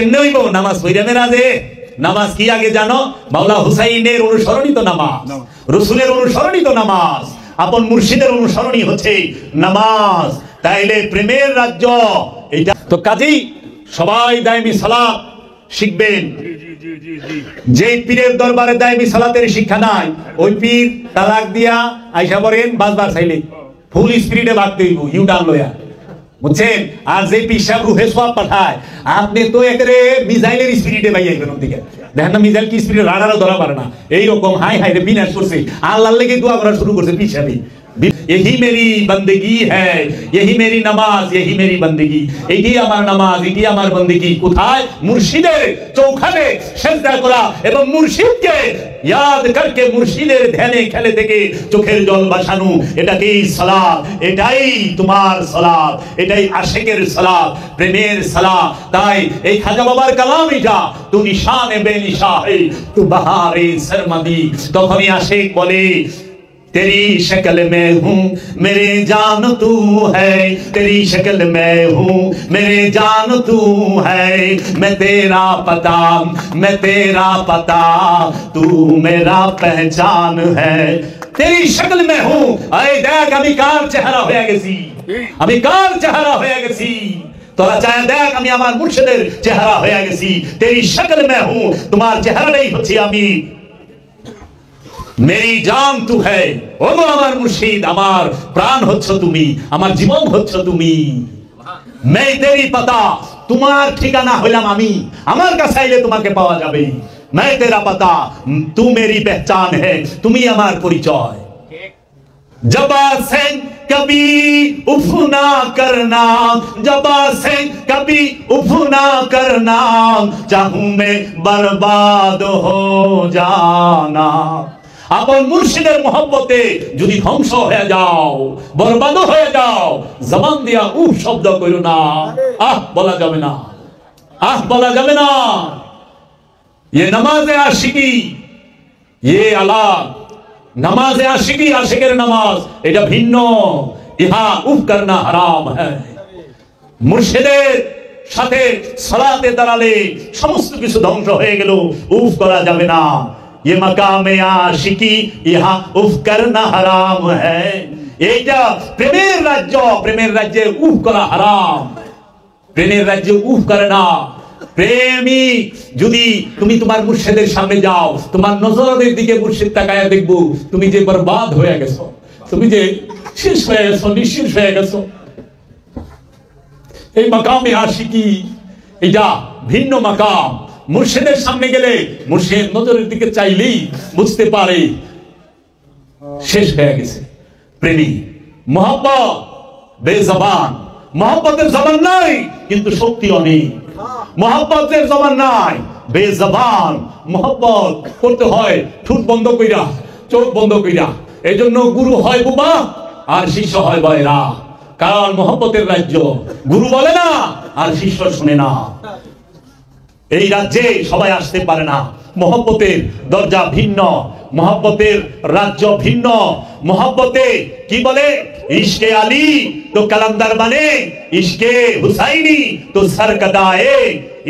কেমনে হইব? নামাজ পড়া মেরাজে। নামাজ কি আগে জানো? মাওলা হুসাইনের অনুসরণিত নামাজ, রসুলের অনুসরণিত নামাজ, আপন মুর্শিদের অনুসরণই হচ্ছে নামাজ। তাইলে প্রেমের রাজ্য এটা তো। কাজেই সবাই দায়মি সালাত শিখবেন। যে পীরের দরবারে দায়মি সালাতের শিক্ষা নাই, ওই পীর তালাক দিয়া আইসা বলেন বাজবার চাইলে ফুল স্পিরিটে ভাগতে হইব, ইউটার্ন লয়া, বুঝছেন? আর যে পীর সাহেব রুহে সওয়াব পাঠায়, আপনি তো একেবারে মিসাইলের স্পিরিটে বাইয়াইবেন। ওদিকে দেখেন না মিসাইল কি স্পিরিট, রাডারও ধরা পারে না। এইরকম হাই হাই রে বিনাশ করছে, আল্লাহর লেগে দোয়া করা শুরু করছে পীর সাহেব। यही मेरी बंदगी है, यही मेरी नमाज, यही मेरी बंदगी, এটি আমার নামাজ, এটি আমার বন্দেগী। কোথায়? মুর্শিদের চৌখানে সিজদা করা এবং মুর্শিদকে ইয়াদ করকে মুর্শিদের ধ্যানে খেলে থেকে চোখের জল বাসানো, এটাকেই সালাত, এটাই তোমার সালাত, এটাই আশিকের সালাত, প্রেমের সালাত। তাই এই খাজা বাবার কালাম এটা, তু নিশানে বেনিশা হে তু বাহারে সরমদি। তখনই আশিক বলে तेरी शक्ल में हूँ मेरे जान तू है, तेरी शक्ल में हूँ मेरे जान तू है, मैं तेरा पता तू मेरा पहचान है। तेरी शक्ल में हूँ, अरे देख अभी कार चेहरा होया गेছি, আমি কার চেহারা হয়ে গেছি। তোরা চায় দেখ আমি আমার মুর্শিদের চেহারা হয়ে গেছি। तेरी शक्ल में हूँ, তোমার চেহারাটাই হচ্ছে আমি। मेरी जान तू है, ওগো আমার মুর্শিদ, আমার প্রাণ হচ্ছ তুমি, আমার জীবন হচ্ছ তুমি। मैं तेरी पता, তোমার ঠিকানা হইলাম আমি, আমার কাছে আইলে তোমাকে পাওয়া যাবে। मैं तेरा पता, तू मेरी पहचान है, তুমি আমার পরিচয়। जबा से कभी उफ ना करना, जबा से कभी उफ ना करना, चाहूं मैं बर्बाद हो जाना। আপন মুর্শিদের মহব্বতে যদি ধ্বংস হয়ে যাও, বরবাদ হয়ে যাও, জবান দিয়া উফ শব্দ কইরো না, আহ বলা যাবে না, আহ বলা যাবে না। ये नमाज़े आशिकी, ये আলা नमाज़े आशिकी, আশিকের নামাজ এটা ভিন্ন। ইহা উফ করনা হারাম है। মুর্শিদের সাথে সালাতে দাঁড়ালে সমস্ত কিছু ধ্বংস হয়ে গেল, উফ করা যাবে না। ये मकाम आशिकी, यहाँ उफ करना हराम है। এইটা প্রেমের রাজ্য, প্রেমের রাজ্যে উফ করা হারাম, প্রেমের রাজ্যে উফ করে না। প্রেমিক যদি তুমি তোমার মুর্শিদের সামনে যাও, তোমার নজরের দিকে মুর্শিদ তাকায়া দেখবো তুমি যে বরবাদ হয়ে গেছো, তুমি যে শেষ হয়ে গেছো, নিঃশেষ হয়ে গেছো। এই মাকামে আশিকি এটা ভিন্ন মাকাম। মুর্শিদের সামনে গেলে মুর্শিদ নজরের দিকে চাইলেই বুঝতে পারে শেষ হয়ে গেছে। প্রেমী মোহাব্বত বেজবান, মোহাব্বতের জবান নাই কিন্তু শক্তি অনেক। মোহাব্বতের জবান নাই, বেজবান। মোহাব্বত করতে হয় ঠোঁট বন্ধ কইরা, চোখ বন্ধ কইরা। এই জন্য গুরু হয় বোবা আর শিষ্য হয় বয়রা। কারণ মোহাব্বতের রাজ্য, গুরু বলে না আর শিষ্য শুনে না। এই রাজ্যে সবাই আসতে পারে না। মোহব্বতের দরজা ভিন্ন, মোহব্বতের রাজ্য ভিন্ন। মোহব্বতে কি বলে? ইশকে আলী তো কালান্দার মানে, ইশকে হুসাইনি তো সরকদায়ে,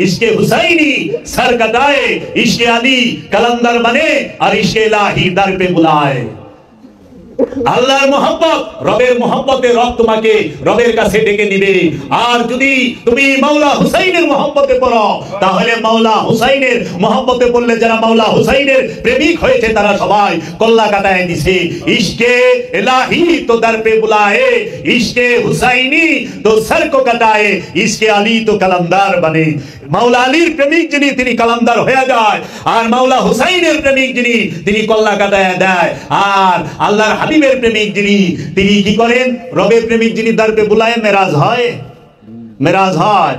ইশকে হুসাইনি সরকদায়ে, ইশকে আলী কালান্দার মানে আর ইশকে ইলাহি দর পে বুলায়ে। আল্লাহর মোহাব্বত, রবের মোহাব্বতে রব তোমাকে রবের কাছে ডেকে নিবে। আর যদি তুমি মাওলা হুসাইনের মোহাব্বতে পড়ো, তাহলে মাওলা হুসাইনের মোহাব্বতে পড়লে যারা মাওলা হুসাইনের প্রেমিক হয়েছে তারা সবাই কল্লা কাটায় দিছে। ইশকে ইলাহি তো দর পে বুলায়ে, ইশকে হুসাইনি তো সর কো কাটায়ে, ইশকে আলী তো কালান্দার বনে। মাওলা আলীর প্রেমিক যিনি তিনি কালান্দার হয়ে যায়, আর মাওলা হুসাইনের প্রেমিক যিনি তিনি কল্লা কাটায় দেয়। আর আল্লাহর হাবিবের প্রেমিক যিনি তিনি কি করেন? রবের প্রেমিক যিনি দরপে বুলায় মেরাজ হয়, মেরাজ হয়।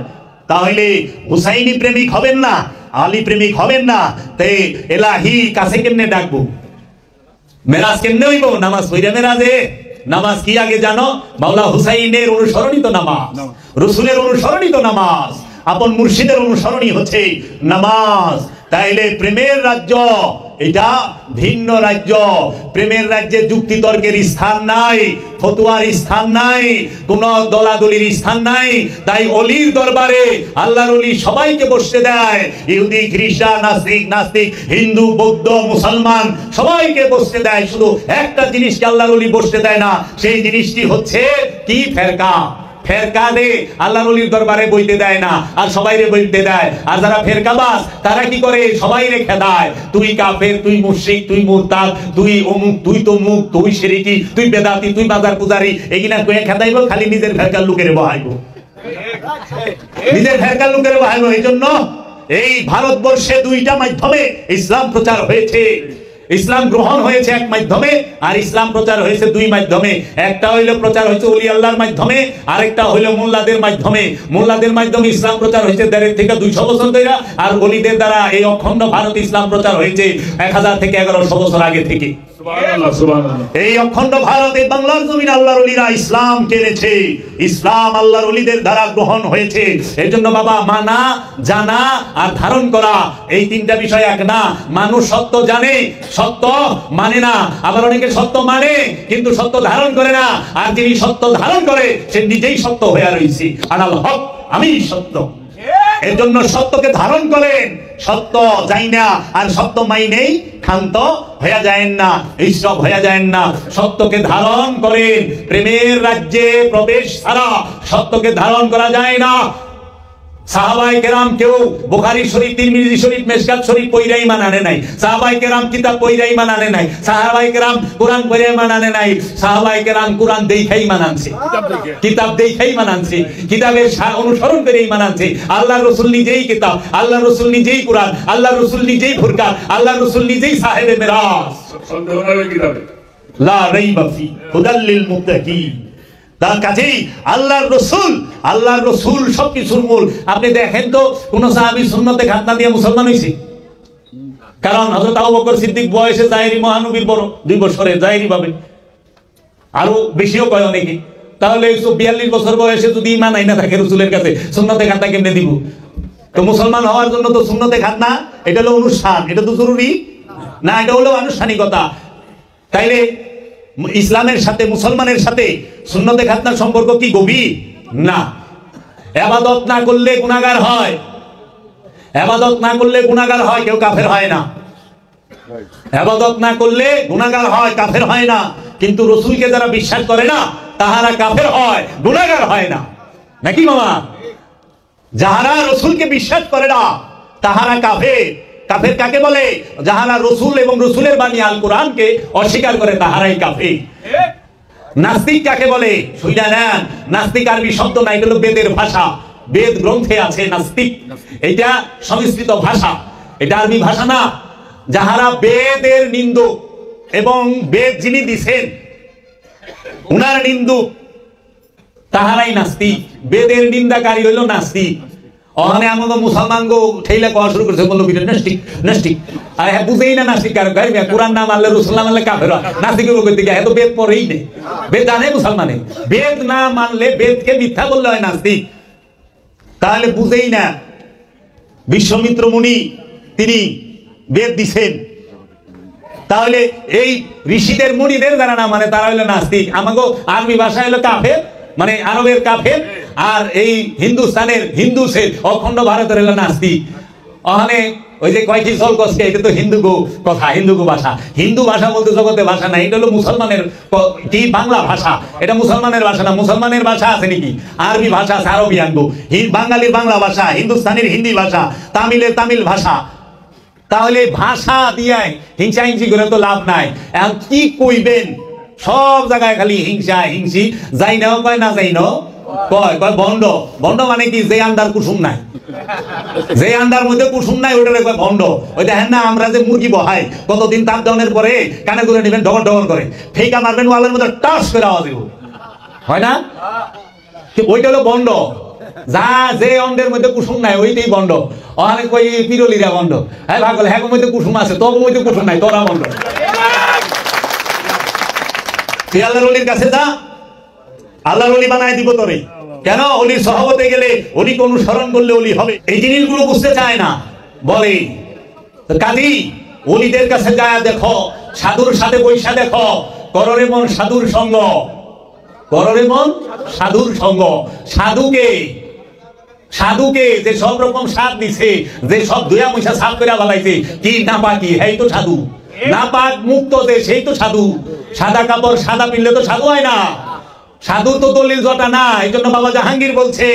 তাহলে হুসাইনি প্রেমিক হবেন না, আলী প্রেমিক হবেন না, তাই এলাহি কাছে কেমনে ডাকবো? মেরাজ কেমনে হইব? নামাজ পড়া মেরাজে। নামাজ কি আগে জানো? মাওলা হুসাইনের অনুসরণিত নামাজ, রসুলের অনুসরণিত নামাজ, আপন মুর্শিদের অনুসরণই হচ্ছে নামাজ। তাইলে প্রেমের রাজ্য এটা ভিন্ন রাজ্য। প্রেমের রাজ্যে যুক্তি তর্কের স্থান নাই, ফতুয়ার স্থান নাই, কোন দলাদলির স্থান নাই। তাই অলির দরবারে আল্লাহর ওলি সবাইকে বসতে দেয়, ইহুদি, খ্রিস্টান, নাস্তিক, হিন্দু, বৌদ্ধ, মুসলমান সবাইকে বসতে দেয়। শুধু একটা জিনিসকে আল্লাহর ওলি বসতে দেয় না, সেই জিনিসটি হচ্ছে কি? ফেরকা। ফেরকা দে আল্লাহর ওলির দরবারে বইতে দেয় না, আর সবাইরে বইতে দেয়। আর যারা ফেরকাবাজ তারা কি করে? সবাইরে খেদায়, তুই কাফের, তুই মুশরিক, তুই মুরতাদ, তুই অমুক, তুই তমুক, তুই শিরকি, তুই বেদাতি, তুই বাজার পূজারি, এগুলা কয়ে খেদাইব, খালি নিজের ফেরকার লোকের বহাইব, নিজের ফেরকার লোকের বহাইব। এই জন্য এই ভারতবর্ষে দুইটা মাধ্যমে ইসলাম প্রচার হয়েছে। ইসলাম গ্রহণ হয়েছে এক মাধ্যমে, আর ইসলাম প্রচার হয়েছে দুই মাধ্যমে। একটা হইল প্রচার হয়েছে ওলি আল্লাহর মাধ্যমে, আরেকটা হইল মোল্লাদের মাধ্যমে। মোল্লাদের মাধ্যমে ইসলাম প্রচার হয়েছে 1.5 থেকে 200 বছর ধরে, আর ওলিদের দ্বারা এই অখণ্ড ভারত ইসলাম প্রচার হয়েছে 1000 থেকে 1100 বছর আগে থেকে। এই অখণ্ড ভারতে বাংলার জমিন আল্লাহর ওলিরা ইসলাম কেড়েছে, ইসলাম আল্লাহর ওলিদের দ্বারা গ্রহণ হয়েছে। এর জন্য বাবা, মানা, জানা আর ধারণ করা, এই তিনটা বিষয় এক না। মানুষ সত্য জানে, সত্য মানে না। আবার অনেকে সত্য মানে কিন্তু সত্য ধারণ করে না। আর যিনি সত্য ধারণ করে সে নিজেই সত্য হয়ে রয়েছে। আনাল হক, আমি সত্য। এর জন্য সত্যকে ধারণ করেন, সত্য যাই না, আর সত্য মাইনেই ক্ষান্ত হয়ে যায় না, এইসব হয়ে যায় না। সত্যকে ধারণ করেন। প্রেমের রাজ্যে প্রবেশ ছাড়া সত্যকে ধারণ করা যায় না। সাহাবায়ে কেরাম কেউ বুখারী শরীফ, তিরমিজি শরীফ, মেশকাত শরীফ পড়াই ঈমান আনে নাই। সাহাবায়ে কেরাম কিতাব পড়াই ঈমান আনে নাই। সাহাবায়ে কেরাম কোরআন পড়ে ঈমান আনে নাই। সাহাবায়ে কেরাম কোরআন দেখাই ঈমান আনছে, কিতাব দেখাই ঈমান আনছে, কিতাবের অনুসরণ করে ঈমান আনছে। আল্লাহর রাসূল নিজেই কিতাব, আল্লাহর রাসূল নিজেই কোরআন, আল্লাহর রাসূল নিজেই ফুরকান, আল্লাহর রাসূল নিজেই সাহেবে মিরাজ। লা রাইবা ফি হুদাল লিল মুত্তাকিন। তার কাছেই আল্লাহর রসুল সবকিছুর মূল। আপনি দেখেন তো কোন সাহাবী সুন্নতে খাতনা দিয়ে মুসলমান হয়েছে? কারণ হযরত আবু বকর সিদ্দিক বয়সে জাহেরি মহানবীর বড়, 2 বছরের জাহেরি ভাবে, আরো বেশিও কয় অনেকে। তাহলে 42 বছর বয়সে যদি ঈমান আইনা থাকে রাসূলের কাছে, সুন্নতে খাতনা কেমনে দিব? তো মুসলমান হওয়ার জন্য তো সুন্নতে খাতনা এটা হলো অনুষ্ঠান, এটা তো জরুরি না, এটা হলো আনুষ্ঠানিকতা। তাইলে ইসলামের সাথে, মুসলমানের সাথে সুন্নতে খাতনার সম্পর্ক কি গভীর? না। ইবাদত না করলে গুনাহগার হয়, ইবাদত না করলে গুনাহগার হয়, কেউ কাফের হয় না। ইবাদত না করলে গুনাহগার হয়, কাফের হয় না। কিন্তু রাসূলকে যারা বিশ্বাস করে না তাহারা কাফের হয়, গুনাহগার হয় না, নাকি মামা? যাহারা রাসূলকে বিশ্বাস করে না তাহারা কাফের। কাফের কাকে বলে? যাহারা রাসূল এবং রাসূলের বাণী আল কোরআনকে অস্বীকার করে, তাহারাই কাফের। নাস্তিক কাকে বলে? শুইনা নেন, নাস্তিক আরবি শব্দ না, এটা হলো বেদের ভাষা, বেদ গ্রন্থে আছে নাস্তিক। এটা সংস্কৃত ভাষা, এটা আরবি ভাষা না। যাহারা বেদের নিন্দুক এবং বেদ যিনি দিছেন উনার নিন্দুক, তাহারাই নাস্তিক। বেদের নিন্দাকারী হইল নাস্তিক। ওখানে আমাদের মুসলমান গো ঠেইলে কোয়া শুরু করেছে, বললো নাস্তিক নাস্তিক। আর হ্যাঁ বুঝেই না নাস্তিক কারো, কোরআন না মানলে, রাসূল না মানলে কাফের হয়। নাস্তিক করতে গিয়ে এত বেদ পড়েই নেই, বেদ জানে মুসলমানে। বেদ না মানলে, বেদকে মিথ্যা বললে হয় নাস্তিক। তাহলে বুঝেই না। বিশ্বমিত্র মুনি তিনি বেদ দিছেন, তাহলে এই ঋষিদের মুনিদের যারা না মানে তারা হইলো নাস্তিক। আমাকে আরবি ভাষা হলো কাফের, মানে আরবের কাফের। আর এই হিন্দুস্তানের, হিন্দুসের, অখণ্ড ভারতের হলো নাস্তিক। ওখানে ওই যে কয়েকটি চল কষ্টে, এটা তো হিন্দু কথা, হিন্দু ভাষা। হিন্দু ভাষা বলতে জগতে ভাষা নাই, এটা হলো মুসলমানের কি বাংলা ভাষা, এটা মুসলমানের ভাষা না। মুসলমানের ভাষা আছে নাকি? আরবি ভাষা আছে, আরবি আনবো। বাঙালির বাংলা ভাষা, হিন্দুস্তানের হিন্দি ভাষা, তামিলের তামিল ভাষা। তাহলে ভাষা দিয়ে হিংসা হিংসি করে তো লাভ নাই। এখন কি কইবেন? সব জায়গায় খালি হিংসা হিংসি, যাই নাও কয়, না যাই নাও কয়, কয় ভণ্ড। ভণ্ড মানে কি? যে আন্ডার কুসুম নাই, যে আন্ডার মধ্যে কুসুম নাই ওইটা কয় ভণ্ড। ওই দেখেন না, আমরা যে মুরগি বহাই, কতদিন তাপ দেওয়ার পরে কানে করে নেবেন, ডগর ডগর করে ফেকা মারবেন, ওয়ালের মধ্যে টাস করে আওয়াজ হয় না? ওইটা হলো ভণ্ড। যা যে অন্ডের মধ্যে কুসুম নাই ওইটাই ভণ্ড। অনেক কই পিরলিরা ভণ্ড। হ্যাঁ ভাগল, হ্যাঁ মধ্যে কুসুম আছে, তোর মধ্যে কুসুম নাই, তোরা ভণ্ড। তুই আল্লাহর ওলির কাছে যা, আল্লাহর ওলি বানায় দিব তোরে। কেন? ওলির সহবতে গেলে, ওলিকে অনুসরণ করলে ওলি হবে। এই জিনিসগুলো বুঝতে চায় না, বলে কাজী ওলিদের কাছে যায় দেখো, সাধুর সাথে বৈশা দেখো, কররে মন সাধুর সঙ্গ, কররে মন সাধুর সঙ্গ। সাধুকে যে সব রকম স্বাদ দিছে, যে সব দুয়া পয়সা সাফ করে বালাইছে, কি না পাকি এই তো সাধু, না পাক মুক্ত যে সেই তো সাধু। সাদা কাপড় সাদা পিনলে তো সাধু হয় না, সাধু তো দলিল জটা না। এই জন্য বাবা জাহাঙ্গীর বলছে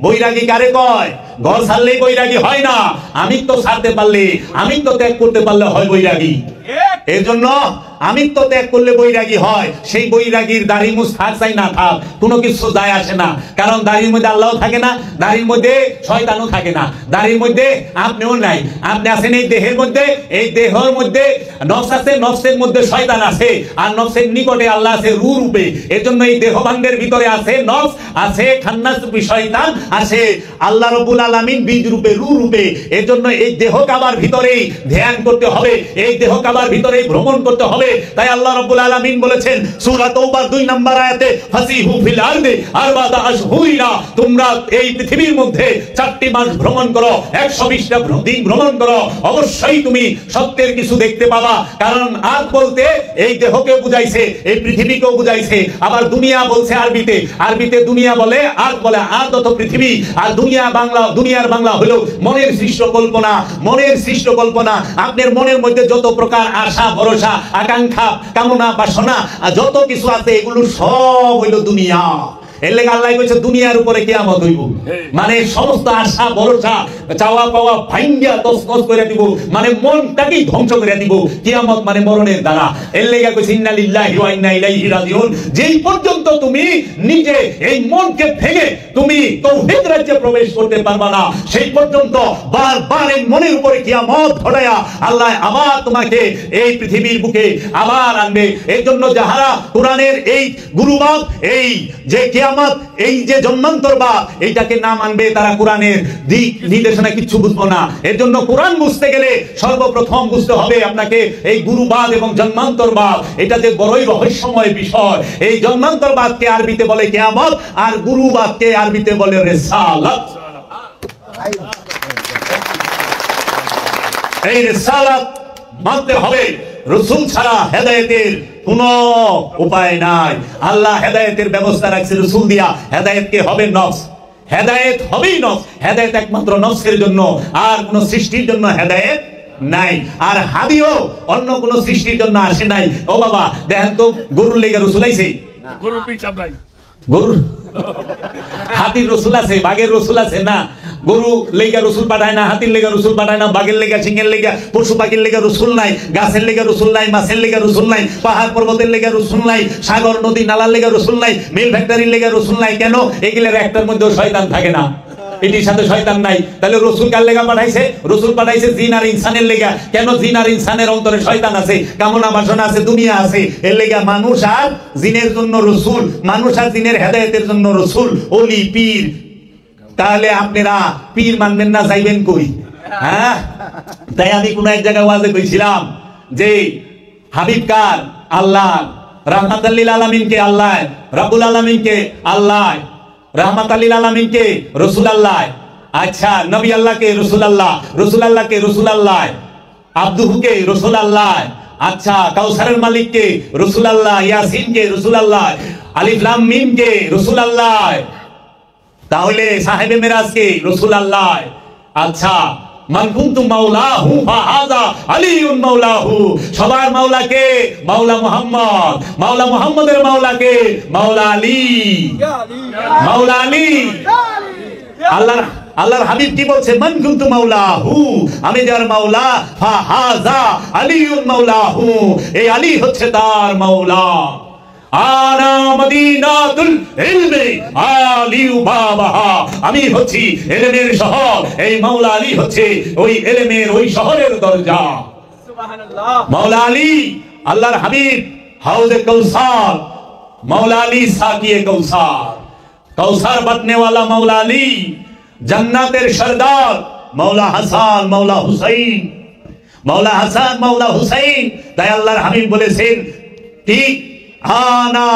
বৈরাগী কারে কয়, ঘর ছাড়লেই বৈরাগী হয় না, আমিত্ব ছাড়তে পারলে, আমিত্ব ত্যাগ করতে পারলে হয় বৈরাগী। এর জন্য আমিত্ব ত্যাগ করলে বৈরাগী হয়। সেই বৈরাগীর দাড়ি মুছ থাক চাই না থাক, কোনো কিছু যায় আসে না। কারণ দাড়ির মধ্যে আল্লাহ থাকে না, দাড়ির মধ্যে শয়তানও থাকে না, দাড়ির মধ্যে আপনিও নাই। আপনি আছেন এই দেহের মধ্যে, এই দেহের মধ্যে নফস আছে, নফসের মধ্যে শয়তান আছে, আর নফসের নিকটে আল্লাহ আছে রূহ রূপে। এর জন্য এই দেহবাঙ্গের ভিতরে আছে নফস, আছে খান্নাস রূপী শয়তান, আছে আল্লাহ রাব্বুল আলামিন বীজ রূপে রূহ রূপে। এর জন্য এই দেহ কাবার ভিতরেই ধ্যান করতে হবে, এই দেহ কাবার ভিতরেই ভ্রমণ করতে হবে। তাই আল্লাহ রাব্বুল আলামিন বলেছেন সূরা তাওবার 2 নম্বর আয়াতে, ফাসিহু ফিল আরদি আরবাতা আশহুরিনা, তোমরা এই পৃথিবীর মধ্যে 4টি মাস ভ্রমণ করো, 120টা দিন ভ্রমণ করো, অবশ্যই তুমি সত্যের কিছু দেখতে পাবা। কারণ আরব বলতে এই দেহকে বুঝাইছে, এই পৃথিবীকেও বুঝাইছে। আবার দুনিয়া বলছে আরবিতে, আরবিতে দুনিয়া বলে, আরব বলে, আরব তো পৃথিবী, আর দুনিয়া বাংলা, দুনিয়ার বাংলা হলো মনের সৃষ্ট কল্পনা, মনের সৃষ্ট কল্পনা। আপনার মনের মধ্যে যত প্রকার আশা ভরসা আকাঙ্ক্ষা কামনা বাসনা যত কিছু আছে, এগুলো সব হইল দুনিয়া। এর লেগে আল্লাহ কইছে দুনিয়ার উপরে কিয়ামত হইব, মানে সমস্ত আশা ভরসা চাওয়া পাওয়া ভাঙ্গিয়া তছনছ করে দিব, মানে মনটাকেই ধ্বংস করে দিব কিয়ামত মানে মরণের দ্বারা। এর লেগে কইছে ইন্না লিল্লাহি ওয়া ইন্না ইলাইহি রাজিউন। যেই পর্যন্ত তুমি নিজে এই মনকে ভেঙে তুমি তাওহীদ রাজ্যে প্রবেশ করতে পারবা না, সেই পর্যন্ত বারবার এই মনের উপরে কিয়ামত ঘটায়া আল্লাহ আবার তোমাকে এই পৃথিবীর বুকে আবার আনবে। এর জন্য যাহারা কোরআনের এই গুরুবাদ, এই যে কিয়ামত, এই যে জন্মান্তরবাদ, এইটাকে না মানবে, তারা কোরআনের দিক নির্দেশনা কিছু বুঝবো না। এর জন্য কোরআন বুঝতে গেলে সর্বপ্রথম বুঝতে হবে আপনাকে এই গুরুবাদ এবং জন্মান্তরবাদ, এটা যে বড়ই রহস্যময় বিষয়। এই জন্মান্তরবাদকে আরবিতে বলে কিয়ামত, আর গুরুবাদকে আরবিতে বলে রিসালাত। এই রিসালাত মানতে হবে, রাসূল ছাড়া হেদায়েতের কোনো উপায় নাই। আল্লাহ হেদায়েতের ব্যবস্থা রাখছে রাসূল দিয়া, হেদায়েতকে হবে নফস, হেদায়েত হবেই নফস, হেদায়েত একমাত্র নফসের জন্য, আর কোন সৃষ্টির জন্য হেদায়েত নাই। আর হাদিও অন্য কোন সৃষ্টির জন্য আসে নাই। ও বাবা দেখেন তো, গরুর লেগে রাসূল আইছে, গরুর পিছাব নাই, গরুর হাতির রাসূল আছে, বাঘের রাসূল আছে না। গরু লেগা রসুল পাঠায় না, হাতির লেগা রসুল পাঠায় না, বাঘের লেগা, সিংহের লেগা, পশু পাখির লেগা রসুল নাই, গাছের লেগা রসুল নাই, মাছের লেগা রসুল নাই, পাহাড় পর্বতের লেগা রসুল নাই, সাগর নদী নালার লেগা রসুল নাই, মিল ফ্যাক্টরির লেগা রসুল নাই। কেন? এগুলোর একটার মধ্যেও শয়তান থাকে না, এটির সাথে শয়তান নাই। তাহলে রসুল কার লেগা পাঠাইছে? রসুল পাঠাইছে জিন আর ইনসানের লেগা। কেন? জিন আর ইনসানের অন্তরে শয়তান আছে, কামনা বাসনা আছে, দুনিয়া আছে। এর লেগা মানুষ আর জিনের জন্য রসুল, মানুষ আর জিনের হেদায়েতের জন্য রসুল, ওলি, পীর। তাহলে আপনারা পীর মানবেন না, যাইবেন কই? হ্যাঁ, তাই আমি কোন এক জায়গায় ওয়াজে কইছিলাম যে হাবিব কার? আল্লাহ। রাহমাতাল লিল আলামিনকে আল্লাহ, রাব্বুল আলামিনকে আল্লাহ, রাহমাতাল লিল আলামিনকে রাসূল আল্লাহ। আচ্ছা, নবী আল্লাহকে রাসূল আল্লাহ, রাসূল আল্লাহকে রাসূল আল্লাহ, আব্দুহুকে রাসূল আল্লাহ। আচ্ছা, কাউসারের মালিককে রাসূল আল্লাহ, ইয়াসিনকে রাসূল আল্লাহ, আলিফ লাম মিম কে রাসূল আল্লাহ। তাহলে সাহেবে মেরাজকে রাসূল আল্লাহ। আচ্ছা, মান কুনতু মাওলাহু ফাহাযা আলিউন মাওলাহু। সবার মাওলা কে? মাওলা মুহাম্মদ। মাওলা মুহাম্মদের মাওলা কে? মাওলা আলী। মাওলা আলী। আল্লাহর হাবিব কি বলছে? মান কুনতু মাওলাহু, আমি যার মাওলা, ফাহাযা আলিউন মাওলাহু, এই আলী হচ্ছে তার মাওলা। আনা মদিনাতুল ইলমি আলিউ বাবাহা, আমি হচ্ছি ইলমের শহর, এই মাওলা আলী হচ্ছে ওই ইলমের ওই শহরের দরজা। সুবহানাল্লাহ। মাওলা আলী, আল্লাহর হাবিব হাউজে কাউসার, মাওলা আলী সাকিয়ে কাউসার, কাউসার বাঁটনে वाला মাওলা আলী, জান্নাতের সরদার মাওলা হাসান, মাওলা হুসাইন, মাওলা হাসান, মাওলা হুসাইন। তাই আল্লাহর হাবিব বলেছেন ঠিক আনা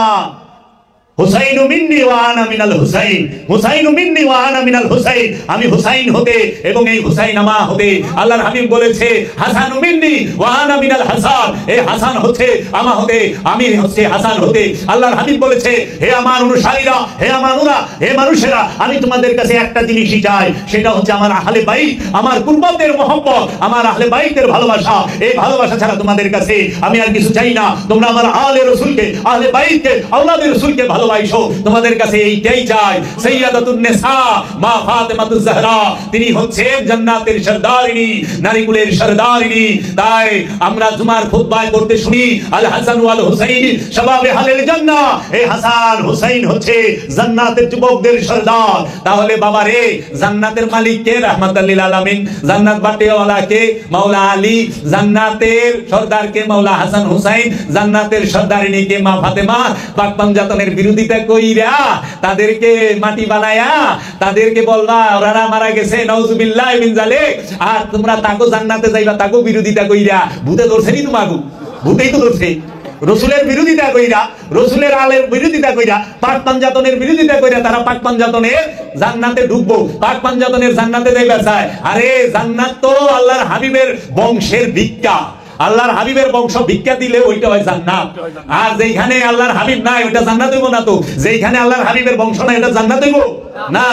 হুসাইনু মিন্নি ওয়া আনা মিনাল হুসাইন, হুসাইনু মিন্নি ওয়া আনা মিনাল হুসাইন, আমি হুসাইন হতে এবং এই হুসাইন আমার হতে। আল্লাহর হাবিব বলেছে হাসানু মিন্নি ওয়া আনা মিনাল হাসান, এই হাসান হচ্ছে আমার হতে, আমি হচ্ছে হাসান হতে। আল্লাহর হাবিব বলেছে হে আমার অনুসারীরা, হে আমার অনুরা, হে মানুষেরা, আমি তোমাদের কাছে একটা জিনিসই চাই, সেটা হচ্ছে আমার আহলে বাইত, আমার কুরবানদের মহব্বত, আমার আহলে বাইতের ভালোবাসা। এই ভালোবাসা ছাড়া তোমাদের কাছে আমি আর কিছু চাই না। তোমরা আমার আহলে রাসূলকে, আহলে বাইতকে, আওলাদে রাসূলকে ভালোবাসো, তোমাদের কাছে এইটাই চাই। সাইয়্যিদাতুন নিসা মা ফাতেমাতুজ জাহরা, তিনি হচ্ছেন জান্নাতের সরদারিনী, নারীকুলের সরদারিনী। তাই আমরা জুমার খুতবায় করতে শুনি আল হাসান ওয়াল হুসাইন শাবাবে আহলিল জান্নাহ, এই হাসান হুসাইন হচ্ছে জান্নাতের যুবকদের সরদার। তাহলে বাবা রে, জান্নাতের মালিক কে? রাহমাতুল লিল আলামিন। জান্নাত বাটিওয়ালা কে? মাওলা আলী। জান্নাতের সরদার কে? মাওলা হাসান হুসাইন। জান্নাতের সরদারিনী কে? মা ফাতেমা। পাক পাঞ্জাতনের বিরোধিতা কইরা, তাদেরকে মাটি বানায়া, তাদেরকে বলবা ওরা মারা গেছে, নাউজুবিল্লাহ মিন জালিক, আর তোমরা তাকো জান্নাতে যাইবা, তাকো বিরোধিতা কইরা। ভূতে ধরছেনি তোমাকে? ভূতেই তো ধরছে। রসুলের বিরোধিতা কইরা, রসুলের আলের বিরোধিতা কইরা, পাক পাঞ্জাতনের বিরোধিতা কইরা তারা পাক পাঞ্জাতনের জান্নাতে ঢুকবো, পাক পাঞ্জাতনের জান্নাতে যাইবা চায়। আরে জান্নাত তো আল্লাহর হাবিবের বংশের ভিক্ষা। আল্লাহর হাবিবের বংশ ভিক্ষা দিলে ওইটা হয় জান্নাত। আর যেখানে আল্লাহর হাবিব নাই ওইটা জান্নাত হইব না। তো যেখানে আল্লাহর হাবিবের বংশ নাই এটা জান্নাত হইব না।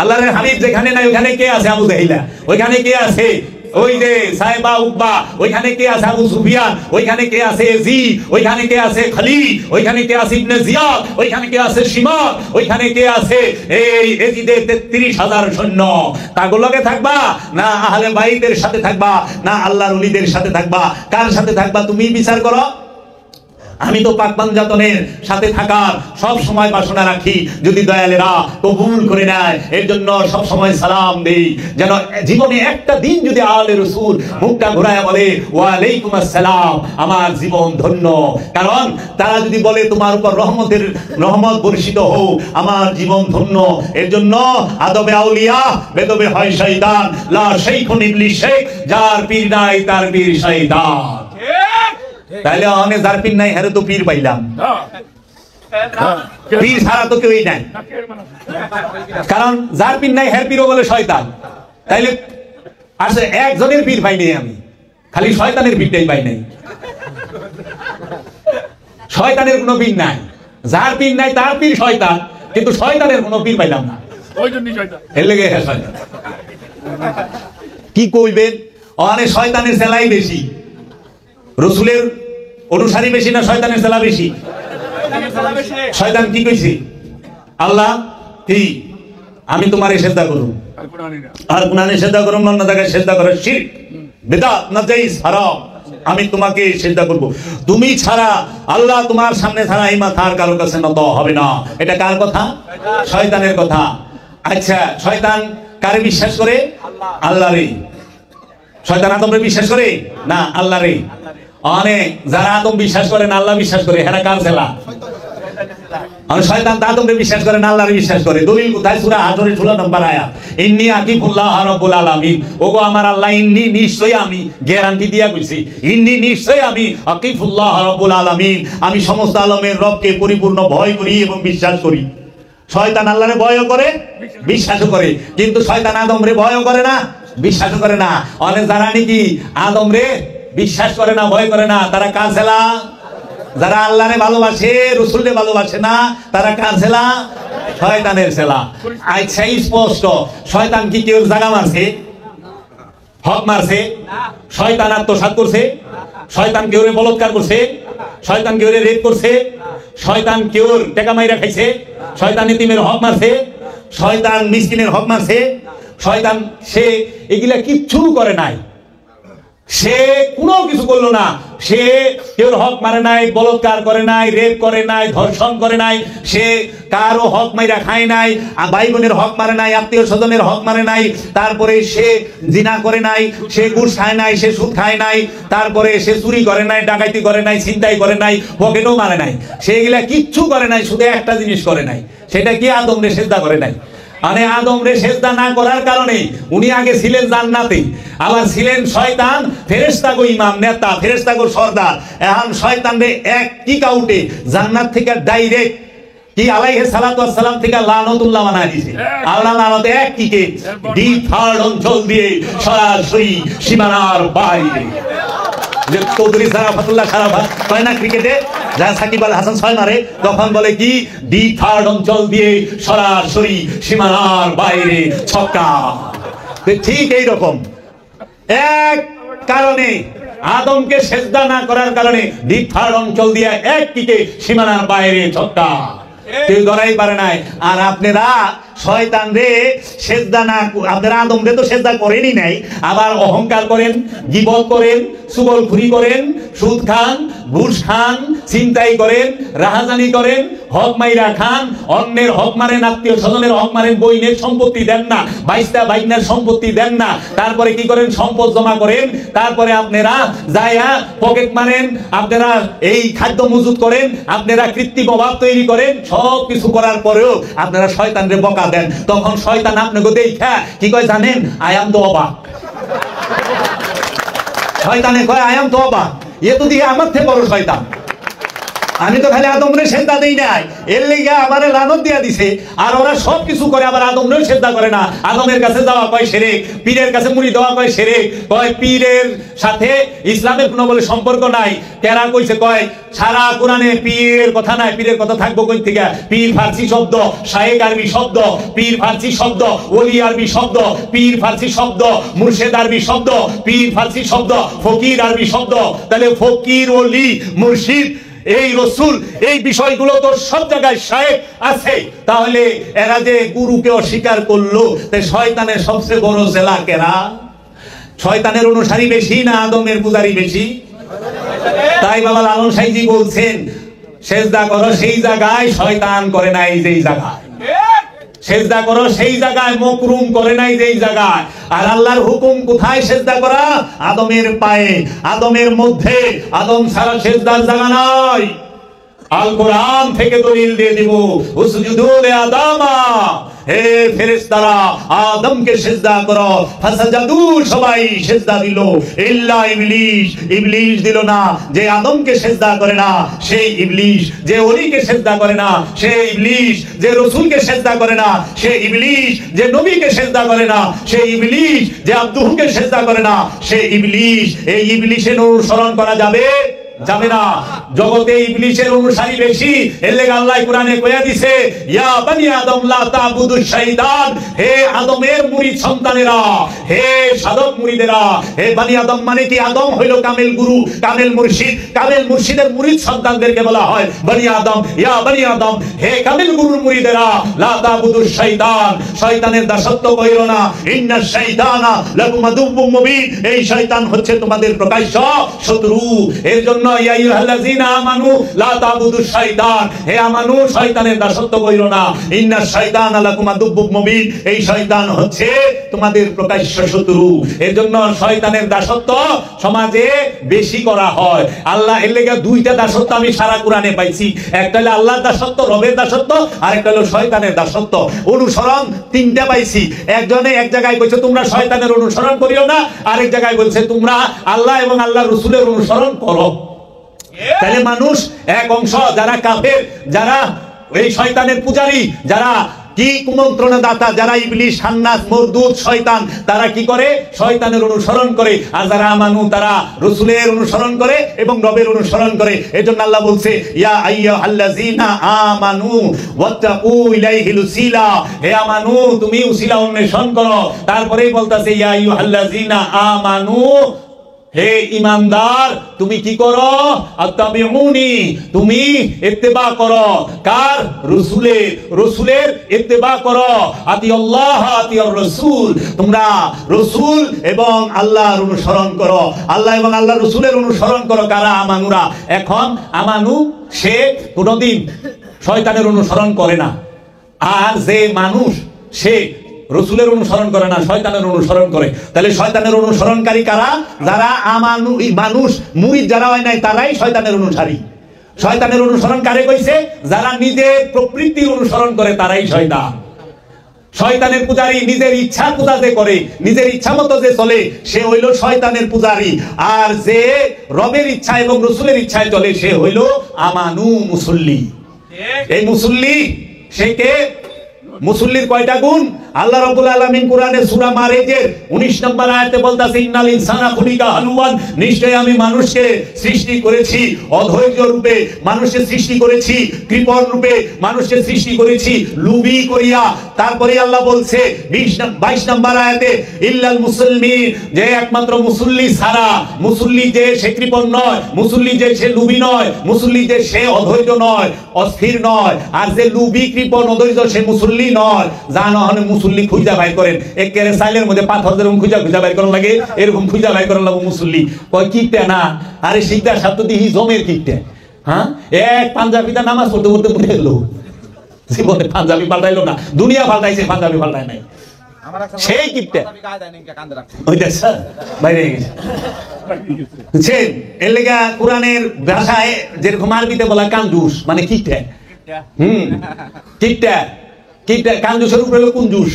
আল্লাহর হাবিব যেখানে নাই ওইখানে কে আছে? আবু জাহিলা। ওইখানে কে আছে? ওই যে সাহেবা উকবা। ওইখানে কে আছে? আবু সুফিয়ান। ওইখানে কে আছে? ইয়াজিদ। ওইখানে কে আছে? খালিদ। ওইখানে কে আছে? ইবনে জিয়াদ। ওইখানে কে আছে? শিমার। ওইখানে কে আছে? এই ইয়াজিদের ৩৩,০০০ সৈন্য। তাগুলোকে থাকবা না আহলে বাইতের সাথে থাকবা, না আল্লাহর ওলিদের সাথে থাকবা? কার সাথে থাকবা তুমি বিচার করো। আমি তো পাক পাঞ্জাতনের সাথে থাকার সব সময় বাসনা রাখি, যদি দয়ালেরা কবুল করে নেয়। এর জন্য সব সময় সালাম দেই, যেন জীবনে একটা দিন যদি আলে রাসূল মুখটা ঘুরায় বলে ওয়া আলাইকুম আসসালাম, আমার জীবন ধন্য। কারণ তারা যদি বলে তোমার উপর রহমত বর্ষিত হোক, আমার জীবন ধন্য। এর জন্য আদবে আউলিয়া বেদবে হয় শয়তান, লা শাইখুন ইবলিস শেখ, যার পীর নাই তার পীর শয়তান। তাহলে অনেক যার পীর নাই হেরে তো পীর পাইলাম, পীর ছাড়া তো কেউই নাই। কারণ যার পীর নাই হের পীরও বলে শয়তান। তাইলে আসলে একজনের পীর পাই নাই আমি, খালি শয়তানের পীরটাই পাই নাই। শয়তানের কোনো পীর নাই, যার পীর নাই তার পীর শয়তান, কিন্তু শয়তানের কোনো পীর পাইলাম না। এর লেগে শয়তান কি কইবেন? অনেক শয়তানের সেলাই বেশি, রসুলের অনুসারী বেশি না শয়তানের সেলা বেশি? শয়তান কি কইছে? আল্লাহ কি আমি তোমারে সেজদা করব, আর কোরআনে সেজদা করব, অন্য জায়গায় সেজদা করে শিরক বিদআত নাজাইজ হারাম, আমি তোমাকে সেজদা করব। তুমি ছাড়া আল্লাহ তোমার সামনে ছাড়া এই মাথার কারো কাছে নত হবে না। এটা কার কথা? শয়তানের কথা। আচ্ছা, শয়তান কারে বিশ্বাস করে? আল্লাহরে। শয়তান আদমরে বিশ্বাস করে না আল্লাহরে। অনেক যারা আদম বিশ্বাস করে না আল্লাহ বিশ্বাস করে, হেরা কার ছেলা? শয়তান আদমরে বিশ্বাস করে না আল্লাহরে বিশ্বাস করে। দলিল কোথায়? সূরা হাজরে 16 নম্বর আয়াত, ইন্নী আকিফুল্লাহ রাব্বুল আলামিন। ওগো আমার আল্লাহ, ইন্নী নিশ্চয়ই, আমি গ্যারান্টি দিয়া কইছি, ইন্নী নিশ্চয়ই আমি আকিফুল্লাহ রাব্বুল আলামিন, আমি সমস্ত আলমের রবকে পরিপূর্ণ ভয় করি এবং বিশ্বাস করি। শয়তান আল্লাহরে ভয় করে, বিশ্বাসও করে, কিন্তু শয়তান আদমরে ভয় করে না, বিশ্বাসও করে না। অনেক যারা নাকি আদমরে বিশ্বাস করে না, ভয় করে না, তারা কার ছেলা? যারা আল্লাহরে ভালোবাসে, রাসূলকে ভালোবাসে না, তারা কার ছেলা? শয়তানের ছেলা। আচ্ছা, স্পষ্ট শয়তান কি কেউ জায়গা মারছে? হক মারছে? শয়তান আত্মসাৎ করছে? শয়তান কেউ বলৎকার করছে? শয়তান কেউ রেপ করছে? শয়তান কেউ টাকা মাইরা খাইছে? শয়তান ইতিমের হক মারছে? শয়তান মিসকিনের হক মারছে? শয়তান সে এগুলা কিচ্ছু করে নাই, সে কোনো কিছু করলো না। সে কেউ হক মারে নাই, বলৎকার করে নাই, রেপ করে নাই, ধর্ষণ করে নাই, সে কারো হক মাইরা খায় নাই, ভাই বোনের হক মারে নাই, আত্মীয় স্বজনের হক মারে নাই, তারপরে সে জিনা করে নাই, সে ঘুষ খায় নাই, সে সুদ খায় নাই, তারপরে সে চুরি করে নাই, ডাকাতি করে নাই, ছিনতাই করে নাই, পকেটও মারে নাই, সে এগুলা কিচ্ছু করে নাই। শুধু একটা জিনিস করে নাই, সেটা কি? আদমরে সেজদা করে নাই। মানে আদমরে সেজদা না করার কারণে উনি আগে ছিলেন জান্নাতে, আবার ছিলেন শয়তান ফেরেশতাগো ইমাম, নেতা, ফেরেশতাগো সর্দার। এখন শয়তানরে এক কিক আউটে জান্নাত থেকে ডাইরেক্ট কি আলাইহিস সালাতু ওয়াস সালাম থেকে লানাতুল্লাহ বানায় দিয়েছে। আল্লাহ লানত এক কিকে ডিপ থার্ড অঞ্চল দিয়ে সরাসরি সীমানার বাইরে। যে চৌধুরী সারাফাতুল্লাহ সারাফাত হয় না ক্রিকেটে, যা সাকিব আল হাসান ছয় মারে, তখন বলে কি ডিপ থার্ড অঞ্চল দিয়ে সরাসরি সীমানার বাইরে ছক্কা। ঠিক এই রকম এক কারণে আদমকে সেজদা না করার কারণে ডিপ থার্ড অঞ্চল দিয়ে এক কিকে সীমানার বাইরে ছক্কা, কেউ ধরাই পারে নাই। আর আপনারা শয়তান রে সেজদা না, আপনারা আদম রে তো সেজদা করেনই নাই, আবার অহংকার করেন, গীবত করেন, চুগলখুরি করেন, সুদ খান, ঘুষ খান, ছিনতাই করেন, রাহাজানি করেন, হক মাইরা খান, অন্যের হক মারেন, আত্মীয় স্বজনের হক মারেন, বইনের সম্পত্তি দেন না, বাইশটা বাইনার সম্পত্তি দেন না, তারপরে কি করেন সম্পদ জমা করেন, তারপরে আপনারা যায়া পকেট মারেন, আপনারা এই খাদ্য মজুত করেন, আপনারা কৃত্রিম অভাব তৈরি করেন, সব কিছু করার পরেও আপনারা শয়তানরে বকা দেন। তখন শয়তান আপনাকে দেখা কি কয় জানেন? আই এম তো অবাক। শয়তানে কয় আই এম তো অবাক, এ তো দিয়ে আমার থেকে বড় শয়তান। আমি তো খালি আদমরে সেজদা দেই নাই, এর লেগে আমারে লানত দিয়া দিছে। আর ওরা সব কিছু করে, আবার আদমরেও সেজদা করে না। আদমের কাছে যাওয়া কয় শিরক, পীরের কাছে মুড়ি দেওয়া কয় শিরক, কয় পীরের সাথে ইসলামের কোনো বলে সম্পর্ক নাই। কেরা কইছে? কয় সারা কোরআনে পীরের কথা নাই, পীরের কথা থাকবো কই থেকে? পীর ফার্সি শব্দ, শায়েক আরবি শব্দ, পীর ফার্সি শব্দ, ওলি আরবি শব্দ, পীর ফার্সি শব্দ, মুর্শিদ আরবি শব্দ, পীর ফার্সি শব্দ, ফকির আরবি শব্দ। তাহলে ফকির, ওলি, মুর্শিদ, এই রসুল, এই বিষয়গুলো তো সব জায়গায় শায়েক আছে। তাহলে এরা যে গুরুকে অস্বীকার করলো, তাই শয়তানের সবচেয়ে বড় জেলা কেরা? শয়তানের অনুসারী বেশি না আদমের পূজারি বেশি? তাই বাবা লালন সাইজি বলছেন সেজদা করো সেই জায়গায়, শয়তান করে নাই যেই জায়গায়। সেজদা করো সেই জায়গায়, মকরুম করে নাই যেই জায়গায়। আর আল্লাহর হুকুম কোথায় সেজদা করা? আদমের পায়ে, আদমের মধ্যে। আদম ছাড়া সেজদার জায়গা নাই। আল কোরআন থেকে দলিল দিয়ে দিব, উসজুদু লি আদামা, হে ফেরেশতারা আদমকে সিজদা করো। ফাসাজাদু, সবাই সিজদা দিল, ইল্লা ইবলিস, ইবলিস দিল না। যে আদমকে সিজদা করে না সেই ইবলিস, যে ওলিকে সিজদা করে না সেই ইবলিস, যে রাসূলকে সিজদা করে না সেই ইবলিস, যে নবীকে সিজদা করে না সেই ইবলিস, যে আব্দুহুকে সিজদা করে না সেই ইবলিস। এই ইবলিসের অনুসরণ করা যাবে? যাবে না। জগতে ইবলিসের অনুসারী বেশি। এর লেগে আল্লাহ কোরআনে কইয়া দিছে, ইয়া বানি আদম লা তাবুদু শাইতান, হে আদমের মুরিদ সন্তানেরা, হে সাধক মুরিদেরা। হে বানি আদম মানে কি? আদম হইল কামেল গুরু, কামেল মুর্শিদ। কামেল মুর্শিদের মুরিদ সন্তানদেরকে বলা হয় বানি আদম। ইয়া বানি আদম, হে কামেল গুরুর মুরিদেরা, লা তাবুদু শাইতান, শয়তানের দাসত্ব কইরো না। ইন্নাশ শাইতানা লাকুম আদুউম মুবিন, এই শয়তান হচ্ছে তোমাদের প্রকাশ্য শত্রু। এর জন্য ইয়া আইয়ুহাল্লাযিনা আমানু লা তাবুদুশ শাইতান, হে আমানু শয়তানের দাসত্ব কইরো না। ইন্নাশ শাইতানা লাকুম আদুউম মুবিন, এই শয়তান হচ্ছে তোমাদের প্রকাশ্য শত্রু। এর জন্য শয়তানের দাসত্ব সমাজে বেশি করা হয়। আল্লাহ এর লেগে দুইটা দাসত্ব আমি সারা কোরআনে পাইছি, একটা হলো আল্লাহর দাসত্ব, রবের দাসত্ব, আর একটা হলো শয়তানের দাসত্ব। অনুসরণ তিনটা পাইছি। একজনে এক জায়গায় কইছে তোমরা শয়তানের অনুসরণ করিও না, আরেক জায়গায় বলছে তোমরা আল্লাহ এবং আল্লাহর রাসূলের অনুসরণ করো। তাহলে মানুষ এক অংশ যারা কাফের, যারা এই শয়তানের পূজারী, যারা কি কুমন্ত্রণা দাতা, যারা ইবলিস, খান্নাস, মরদুদ, শয়তান, তারা কি করে? শয়তানের অনুসরণ করে। আর যারা আমানু, তারা রাসূলের অনুসরণ করে এবং রবের অনুসরণ করে। এজন্য আল্লাহ বলছে ইয়া আইয়ুহাল্লাযিনা আমানু ওয়াত্তাকু ইলাইহিল উসিলা, হে আমানু তুমি উসিলা অন্বেষণ করো। তারপরেই বলতাছে ইয়া আইয়ুহাল্লাযিনা আমানু, হে ইমানদার তুমি কি করো? আত্তাবিউনি, তুমি ইত্তেবা করো। কার? রাসূলের। রাসূলের ইত্তেবা করো। আতিউল্লাহ আতিউর রাসূল, তোমরা রাসূল এবং আল্লাহর অনুসরণ করো। আল্লাহ এবং আল্লাহর রাসূলের অনুসরণ করো। কারা? আমানুরা। এখন আমানু সে কোনদিন শয়তানের অনুসরণ করে না। আর যে মানুষ সে রাসূলের অনুসরণ করে না, শয়তানের অনুসরণ করে। তাহলে শয়তানের অনুসরণকারী কারা? যারা আমানু, মানুষ মুরিদ যারা হয় নাই তারাই শয়তানের অনুসারী। শয়তানের অনুসরণ কারে কইছে? যারা নিজের প্রবৃত্তির অনুসরণ করে তারাই শয়তান। শয়তানের পূজারী নিজের ইচ্ছা পূজা যে করে, নিজের ইচ্ছা মতো যে চলে, সে হইল শয়তানের পূজারী। আর যে রবের ইচ্ছা এবং রাসূলের ইচ্ছায় চলে সে হইল আমানু, মুসল্লি। এই মুসল্লি সে কে? মুসল্লির কয়টা গুণ? আল্লাহ রাব্বুল আলামিন কোরআনে সূরা মারিজের 19 নম্বর আয়াতে বলতাছে ইন্নাল ইনসানা খুলিকা হালুয়ান, নিশ্চয় আমি মানুষকে সৃষ্টি করেছি অধৈর্য রূপে, মানুষকে সৃষ্টি করেছি কৃপণ রূপে, মানুষকে সৃষ্টি করেছি লুবি করিয়া। তারপরে আল্লাহ বলছে 22 নম্বর আয়াতে ইল্লাল মুসলিমিন, যে একমাত্র মুসল্লি ছাড়া, মুসল্লি যে সে কৃপণ নয়, মুসল্লি যে সে লুবি নয়, মুসল্লি যে সে অধৈর্য নয়, অস্থির নয়, আর যে লুবি কৃপণ অধৈর্য সে মুসল্লি নয়। জানো হলে মুসল্লি খুঁজা বাইর করেন, একেবারে সাইলের মধ্যে পাথর যেরকম খুঁজা বাইর করার লাগে এরকম খুঁজা বাইর করার লাগে মুসল্লি। কয় কিপটা না, আরে শিকদার শব্দ দিহি জমের কিপটা। হ্যাঁ, এক পাঞ্জাবিটা নামাজ পড়তে পড়তে পড়ে এলো, জীবনে পাঞ্জাবি পাল্টাইলো না, দুনিয়া পাল্টাইছে, পাঞ্জাবি পাল্টায় নাই। সেই কিপটা ওই দেখ বাইরে গেছে। বুঝছেন? এর লেগা কোরআনের ভাষায় যেরকম আরবিতে বলা কাঞ্জুস মানে কিপটা। কিপটা কিপটা কাঞ্জুসের উপরে হলো কুঞ্জুস,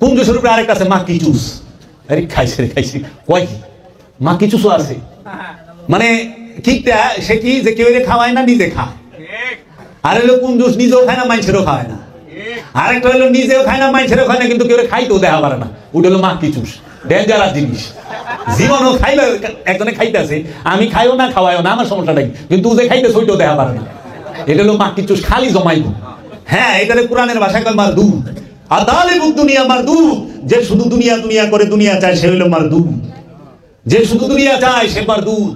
কুঞ্জুসের উপরে আরেকটা আছে মাকি জুস। আরে খাইছে খাইছে কয় কি মাকি জুসও আছে। মানে কিপটা সে কি যে কেউ খাওয়ায় না, নিজে খায়। আর হলো কুঞ্জুস, নিজেও খায় না মানুষেরও খায় না। আরেকটা হলো নিজেও খায় না মানুষেরও খায় না, কিন্তু কেউ খাইতেও দেখা পারে না, ওটা হলো মাকি জুস। ডেঞ্জারাস জিনিস, জীবনও খাইলে একজনে খাইতেছে, আমি খাইও না খাওয়াইও না, আমার সমস্যা নাই, কিন্তু যে খাইতেছে ওইটাও দেখা পারে না। এটা হলো মাকি জুস, খালি জমাইব। হ্যাঁ, এটারে কোরআনের ভাষায় কয় মারদুদ। আদালিবুদ দুনিয়া মারদুদ, যে শুধু দুনিয়া দুনিয়া করে দুনিয়া চায় সে হলো মারদুদ, যে শুধু দুনিয়া চায় সে মারদুদ।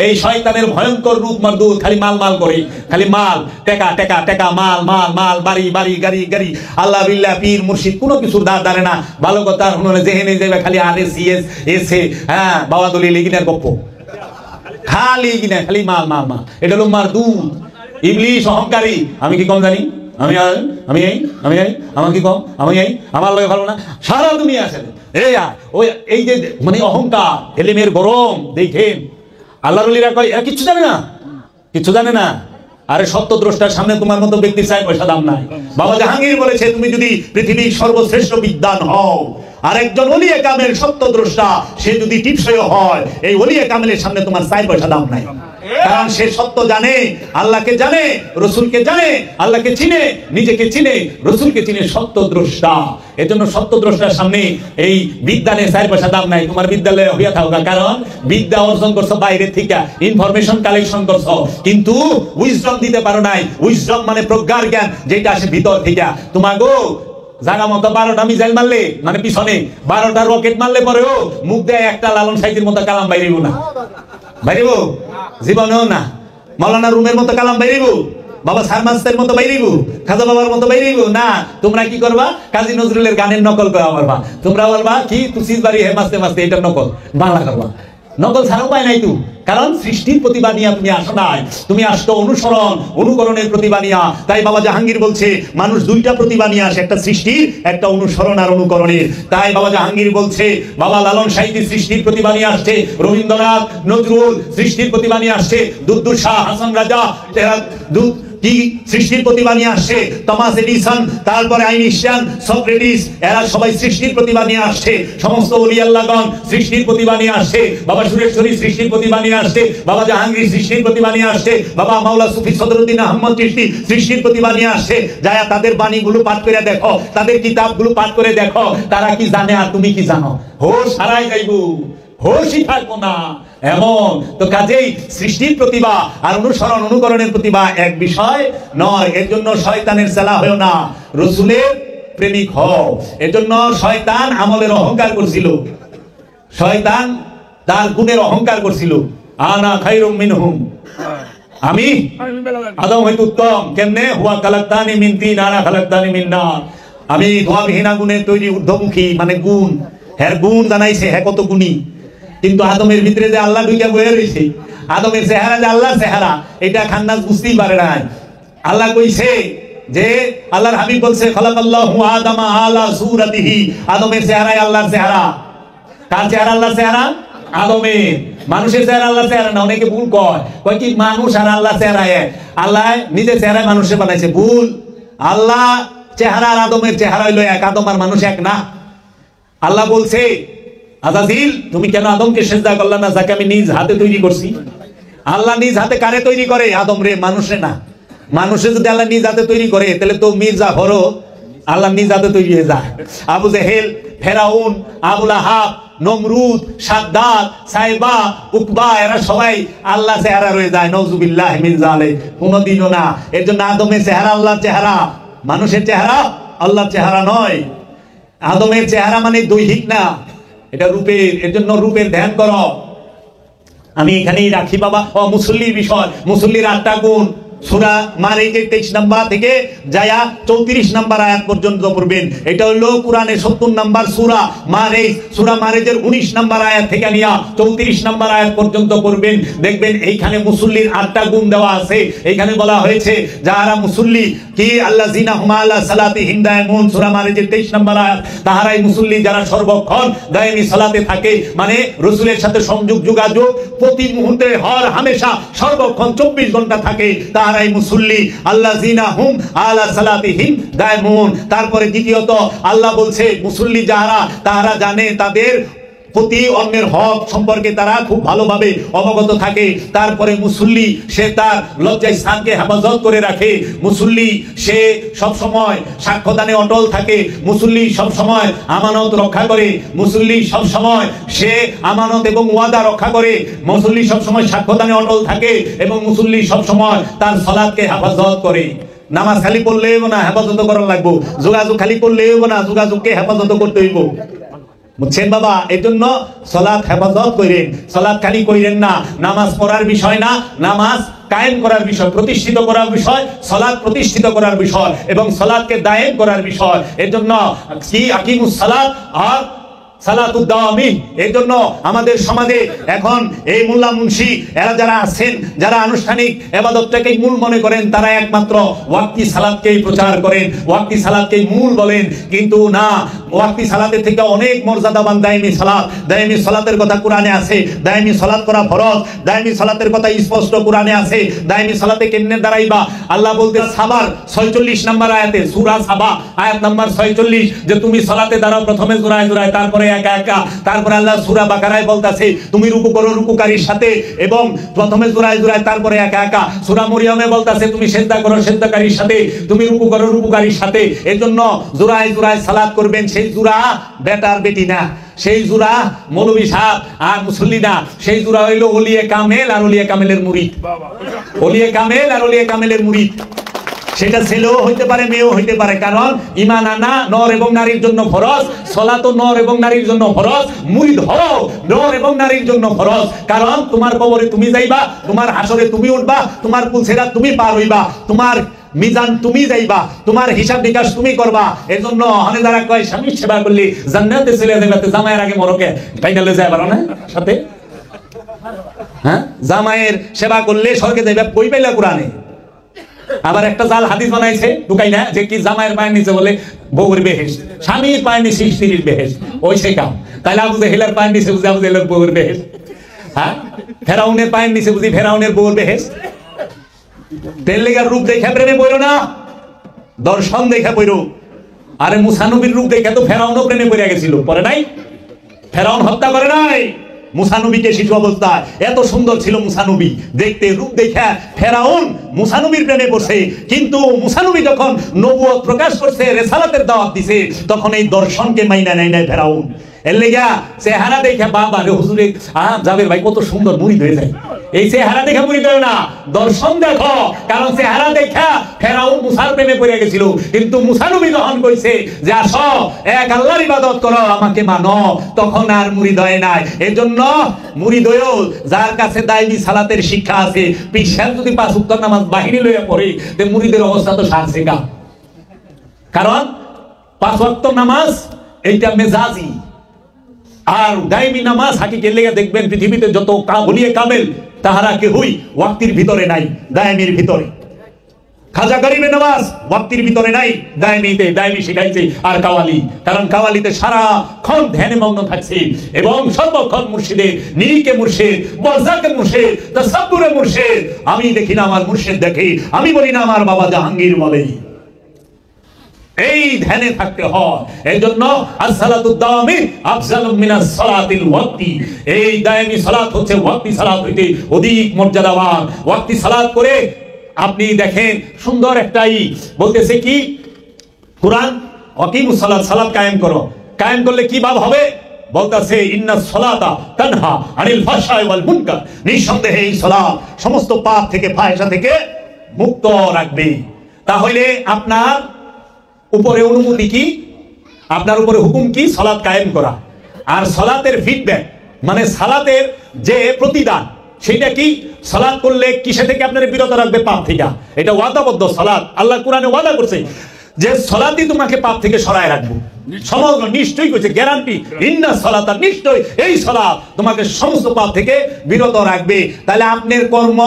এই শয়তানের ভয়ঙ্কর রূপ মারদুদ, খালি মাল মাল করে, খালি মাল, টাকা টাকা টাকা, মাল মাল মাল, বাড়ি বাড়ি, গাড়ি গাড়ি, আল্লাহ বিল্লাহ পীর মুর্শিদ কোনো কিছুর দাঁড় দাঁড়ে না। ভালো কথা শুনে যেহেনে যাবে খালি RSCS এসে, হ্যাঁ বাবা দলি লেগিনার গপ্প, খালি কিনা খালি মাল মাল মাল। এটা হলো মারদুদ। ইবলিশ অহংকারী, আমি কি কম জানি, আমি আমি এই আমি এই আমার কি কম, আমি এই আমার লগে ভালো না, সারা দুনিয়া আছে। ওই এই যে মানে অহংকার, এলিমের গরম দেখেন। আল্লাহর ওলিরা কয় এরা কিচ্ছু জানে না, কিচ্ছু জানে না। আরে সত্যদ্রষ্টার সামনে তোমার মতো ব্যক্তি চাই পয়সা দাম নাই। বাবা জাহাঙ্গীর বলেছে তুমি যদি পৃথিবীর সর্বশ্রেষ্ঠ বিদ্বান হও, আর একজন ওলিয়ে কামেল সত্যদ্রষ্টা সে যদি টিপসই হয়, এই ওলিয়ে কামেলের সামনে তোমার চাই পয়সা দাম নাই। কারণ সে সত্য জানে, আল্লাহকে জানে, রসুলকে জানে, আল্লাহকে চিনে, নিজেকে চিনে, রসুলকে চিনে, সত্যদ্রষ্টা। এজন্য সত্যদ্রষ্টার সামনে এই বিদ্যানে চার পয়সা দাম নাই। তোমার বিদ্যালয়ে হইয়া থাকা, কারণ বিদ্যা অর্জন করছো বাইরে থেকে, ইনফরমেশন কালেকশন করছো, কিন্তু উইজডম দিতে পারো নাই। উইজডম মানে প্রজ্ঞার জ্ঞান, যেটা আসে ভিতর থেকে। তোমার গো জায়গা মতো 12টা মিসাইল মারলে, মানে পিছনে 12টা রকেট মারলে পরেও মুখ দেয় একটা লালন সাইজের মতো কালাম বাইরেব না, বাইরেব জীবনেও না। মৌলানা রুমের মতো কালাম বাইরেব, বাবা সারমাস্তের মতো বাইরেব, খাজা বাবার মতো বাইরেব না। তোমরা কি করবা? কাজী নজরুলের গানের নকল করা পারবা। তোমরা বলবা কি তুসিস বাড়ি হে মাস্তে মাস্তে, এটা নকল বাংলা করবা। নকল ছাড়াও পায় নাই তো, কারণ সৃষ্টির প্রতিভা নিয়ে তুমি আসো নাই, তুমি আসতো অনুসরণ অনুকরণের প্রতিভা নিয়ে। তাই বাবা জাহাঙ্গীর বলছে মানুষ দুইটা প্রতিভা নিয়ে আসে, একটা সৃষ্টির, একটা অনুসরণ আর অনুকরণের। তাই বাবা জাহাঙ্গীর বলছে বাবা লালন সাহিত্যের সৃষ্টির প্রতিভা নিয়ে আসছে, রবীন্দ্রনাথ নজরুল সৃষ্টির প্রতিভা নিয়ে আসছে, দুদ্দুর শাহ হাসান রাজা কি সৃষ্টির প্রতিভা নিয়ে আসছে, টমাস এডিসন, তারপরে আইনস্টাইন, সক্রেটিস, এরা সবাই সৃষ্টির প্রতিভা নিয়ে আসছে। সমস্ত ওলি আল্লাহগণ সৃষ্টির প্রতিভা নিয়ে আসছে। বাবা সুরেশ্বরী সৃষ্টির প্রতিভা নিয়ে আসছে, বাবা জাহাঙ্গীর সৃষ্টির প্রতিভা নিয়ে আসছে, বাবা মাওলা সুফি সদরুদ্দিন আহমদ চিশতি সৃষ্টির প্রতিভা নিয়ে আসছে। যায়া তাদের বাণীগুলো পাঠ করে দেখো, তাদের কিতাবগুলো পাঠ করে দেখো, তারা কি জানে আর তুমি কি জানো। হোশ হারাই যাইবো, হোশই থাকবো না এমন। তো কাজেই সৃষ্টির প্রতিভা আর অনুসরণ অনুকরণের প্রতিভা এক বিষয় নয়। এর জন্য শয়তানের চেলা হয়েও না, রসুলের প্রেমিক হও। এর জন্য শয়তান আমলের অহংকার করছিল, শয়তান তার গুণের অহংকার করছিল। আনা খায়রুম মিনহুম, আমি আদম হইতে উত্তম। কেমনে? হুয়া খালাকতানি মিন তিন আনা খালাকতানি মিন নার। আমি ধোঁয়াবিহীন আগুনের তৈরি, ঊর্ধ্বমুখী মানে গুণ, হ্যাঁ গুণ জানাইছে, হ্যাঁ কত গুণী। কিন্তু আদমের ভিতরে যে আল্লাহ ঢুকে বয়ে রয়েছে, আদমের চেহারা যে আল্লাহর চেহারা, এটা খান্নাস বুঝতেই পারে না। আল্লাহ কইছে যে আল্লাহর হাবিব বলছে খালাকাল্লাহু আদামা আলা সূরাতিহি, আদমের চেহারাই আল্লাহর চেহারা। কার চেহারা? আল্লাহর চেহারা। আদমের, মানুষের চেহারা আল্লাহর চেহারা না। অনেকে ভুল কয় কি মানুষ আর আল্লাহর চেহারা এক। আল্লাহ নিজের চেহারায় মানুষের বানাইছে, ভুল। আল্লাহ চেহারা আর আদমের চেহারা হইলো এক, আদম আর মানুষ এক না। আল্লাহ বলছে আজাজিল তুমি কেন আদমকে সেজদা করলা না, যাকে আমি নিজ হাতে তৈরি করছি। আল্লাহ নিজ হাতে কারে তৈরি করে? আদম রে, মানুষে না। মানুষে যদি আল্লাহ নিজ হাতে তৈরি করে তাহলে তো মির্জা হরো আল্লাহ নিজ হাতে তৈরি হয়ে যায়। আবু জেহেল, ফেরাউন, আবুল আহাব, নমরুদ, সাদ্দাত, সাইবা, উকবা এরা সবাই আল্লাহ চেহারা রয়ে যায়। নওজুবিল্লাহ মিন যালিক, কোনদিনও না। এর জন্য আদমের চেহারা আল্লাহর চেহারা, মানুষের চেহারা আল্লাহর চেহারা নয়। আদমের চেহারা মানে দৈহিক না, এটা রূপের। এর জন্য রূপের ধ্যান করো। আমি এখানেই রাখি বাবা। মুসল্লির বিষয়, মুসল্লির 8টা গুণ। সূরা মারিজের 23 নম্বর থেকে যায়া 34 নম্বর আয়াত পর্যন্ত পড়বেন। এটা হলো কোরআনের 70 নম্বর সূরা মারিজ। সূরা মারিজের 19 নম্বর আয়াত থেকে নিয়া 34 নম্বর আয়াত পর্যন্ত পড়বেন। দেখবেন এইখানে মুসল্লির 8টা গুণ দেওয়া আছে। এইখানে বলা হয়েছে যারা মুসল্লি কি আল্লাযিনা হুম আলা সালাতিহিম দায়মুন, সূরা মারিজের 23 নম্বর আয়াত। তাহারাই মুসল্লি যারা সর্বক্ষণ দায়মি সালাতে থাকে, মানে রাসূলের সাথে সংযোগ যোগাযোগ প্রতি মুহূর্তে হর হামেশা সর্বক্ষণ 24 ঘন্টা থাকে, তারাই মুসল্লি। আল্লাযিনা হুম আলা সালাতিহিম দায়মুন। তারপরে দ্বিতীয়ত আল্লাহ বলছে মুসল্লি যারা, তারা জানে তাদের প্রতি অন্যের হক সম্পর্কে তারা খুব ভালোভাবে অবগত থাকে। তারপরে মুসল্লি সে তার লজ্জা স্থানকে হেফাজত করে রাখে। মুসল্লি সে সব সময় সাক্ষ্যদানে অটল থাকে। মুসল্লি সব সময় আমানত রক্ষা করে। মুসল্লি সব সময় সে আমানত এবং ওয়াদা রক্ষা করে। মুসল্লি সব সময় সাক্ষ্যদানে অটল থাকে এবং মুসল্লি সব সময় তার সালাতকে হেফাজত করে। নামাজ খালি পড়লেও না, হেফাজত করা লাগবে। যোগাযোগ খালি করলেও না, যোগাযোগকে হেফাজত করতে হইব। বুঝছেন বাবা? এই জন্য সালাত হেফাজত করেন, সালাত খালি কইরেন না। নামাজ পড়ার বিষয় না, নামাজ কায়েম করার বিষয়, প্রতিষ্ঠিত করার বিষয়, সালাত প্রতিষ্ঠিত করার বিষয় এবং সালাতকে দায়েম করার বিষয়। এর জন্য কি আকিমুস সালাত আর সালাতুদ দাওয়ামিন। এই জন্য আমাদের সমাজে এখন এই মোল্লা মুন্সি এরা যারা আছেন, যারা আনুষ্ঠানিক ইবাদতটাকে মূল মনে করেন, তারা একমাত্র ওয়াক্তি সালাতকেই প্রচার করেন, ওয়াক্তি সালাতকেই মূল বলেন। কিন্তু না, ওয়াক্তি সালাতের থেকে অনেক মর্যাদাবান দায়মি সালাত। দায়মি সালাতের কথা কোরআনে আছে। দায়মি সালাত করা ফরজ। দায়মি সালাতের কথা স্পষ্ট কোরআনে আছে। দায়মি সালাতে কেমনে দাঁড়াইবা আল্লাহ বলতে সাবার 46 নম্বর আয়াতে, সূরা সাবা আয়াত নাম্বার 46, যে তুমি সালাতে দাঁড়াও প্রথমে জোড়ায় জোড়ায়, তারপরে একা একা। তারপরে আল্লাহ সূরা বাকারায় বলতাছে তুমি রুকু করো রুকুকারীর সাথে এবং প্রথমে জোড়ায় জোড়ায়, তারপরে একা একা। সূরা মরিয়মে বলতাছে তুমি সিজদা করো সিজদাকারীর সাথে, তুমি রুকু করো রুকুকারীর সাথে। এজন্য জোড়ায় জোড়ায় সালাত করবেন। সেই জোড়া বেটার বেটি না, সেই জোড়া মৌলভী সাহেব আর মুসল্লি না, সেই জোড়া হইল ওলিয়ে কামেল আর ওলিয়ে কামেলের মুরিদ। ওলিয়ে কামেল আর ওলিয়ে কামেলের মুরিদ। সেটা ছেলেও হইতে পারে, মেয়েও হইতে পারে। কারণ ঈমান আনা নর এবং নারীর জন্য ফরজ, সালাতও নর এবং নারীর জন্য ফরজ, মুরিদ হও নর এবং নারীর জন্য ফরজ। কারণ তোমার কবরে তুমি যাইবা, তোমার হাসরে তুমি উঠবা, তোমার পুলসেরা তুমি পার হইবা, তোমার মিজান তুমি যাইবা, তোমার হিসাব নিকাশ তুমি করবা। এজন্য অনে যারা কয় স্বামীর সেবা করলি জান্নাতে চলে যাবে, জামাইয়ের আগে মরকে ফাইনালে যায় পারো না সাথে। হ্যাঁ, জামাইয়ের সেবা করলে স্বর্গে যাইবা, কই পাইলা কোরআনে? আবার একটা জাল হাদিস বানাইছে ঢুকাই না, যে কি জামাইয়ের পায়ের নিচে বলে বউর বেহেশত, স্বামীর পায়ের নিচে স্ত্রীর বেহেশত। ওই সে কাম। তাইলে আবু জেহেলের পায়ের নিচে বুঝি আবু জেহেলের বউর বেহেশত। হ্যাঁ, ফেরাউনের পায়ের নিচে বুঝি ফেরাউনের বউর বেহেশত। তেলেগার রূপ দেখে প্রেমে পড়ো না, দর্শন দেখে পড়ো। আরে মুসা নবীর রূপ দেখে তো ফেরাউনও প্রেমে পড়ে গেছিল, পরে নাই? ফেরাউন হত্যা করে নাই মুসা নবীকে শিশু অবস্থায়। এত সুন্দর ছিল মুসা নবী দেখতে, রূপ দেখে ফেরাউন মুসা নবীর প্রেমে পড়ছে। কিন্তু মুসা নবী যখন নবুয়ত প্রকাশ করছে, রিসালাতের দাওয়াত দিছে, তখন এই দর্শনকে মাইনা নেয় নাই ফেরাউন। এর লেগা চেহারা দেখে বাবা রে হুজুরে জাবের ভাই কত সুন্দর মুরিদ হয়ে যায়। এই চেহারা দেখে মুরিদ হয় না, দর্শন দেখো। কারণ চেহারা দেখা ফেরাউন মুসার প্রেমে পড়ে গেছিল, কিন্তু মুসা নবী যখন কইছে যে আসো এক আল্লাহর ইবাদত করো, আমাকে মানো, তখন আর মুরিদ হয় নাই। এজন্য মুরিদ হয়েও যার কাছে দায়মি সালাতের শিক্ষা আছে, পীর সাহেব যদি 5 ওয়াক্ত নামাজ বাহিনী লইয়া পড়ে, তে মুরিদের অবস্থা তো সারছে কা। কারণ 5 ওয়াক্ত নামাজ এইটা মেজাজি, আর দায়মি নামাজ হাকিকের লেগে দেখবেন পৃথিবীতে যত ওলিয়ে কামেল তাহারা কেউই ওয়াক্তির ভিতরে নাই, দায়মির ভিতরে। খাজা গরিবের নামাজ ওয়াক্তির ভিতরে নাই, দায়মিতে দায়মি শিখাইছে। আর কাওয়ালি, কারণ কাওয়ালিতে সারাক্ষণ ধ্যানে মগ্ন থাকছে এবং সর্বক্ষণ মুর্শিদের নিরিকে মুর্শিদ, বরজাকে মুর্শিদ, তাসাব্বুরে মুর্শিদ। আমি দেখি না আমার মুর্শিদ দেখে, আমি বলি না আমার বাবা জাহাঙ্গীর বলে। এই ধ্যানে থাকতে হয়। এই জন্য as-সালাতুদ দাওয়ামি আফজালু মিনাস সালাতিল ওয়াক্তি। এই দায়মি সালাত হচ্ছে ওয়াক্তি সালাত হইতে অধিক মর্যাদাবান। ওয়াক্তি সালাত করে আপনি দেখেন সুন্দর একটাই বলতেছে কি কুরআন, ওয়াকিমুস সালাত, সালাত কায়েম করো। কায়েম করলে কি ভাব হবে? বলতেছে ইন্নাস সালাতা তানহা আনিল ফাহশাই ওয়াল মুনকার, নিঃসন্দেহে এই সালাত সমস্ত পাপ থেকে, ফাহিশা থেকে মুক্ত রাখবে। তাহলে আপনার উপরে অনুমতি কি? আপনার উপরে হুকুম কি? সালাত কায়েম করা। আর সালাতের ফিডব্যাক মানে সালাতের যে প্রতিদান সেটা কি? সালাত করলে কিসে থেকে আপনারা বিরত রাখবে? পাপ থেকে। এটা ওয়াদাবদ্ধ সালাত, আল্লাহ কোরআনে ওয়াদা করছে যে সালাতই তোমাকে পাপ থেকে সরায় রাখবো। সমগ্র নিশ্চয়ই কইছে, গ্যারান্টি, ইন্নাস সালাতা, নিশ্চয় এই সালাত তোমাকে সমস্ত পাপ থেকে বিরত রাখবে। তাহলে আপনার কর্ম,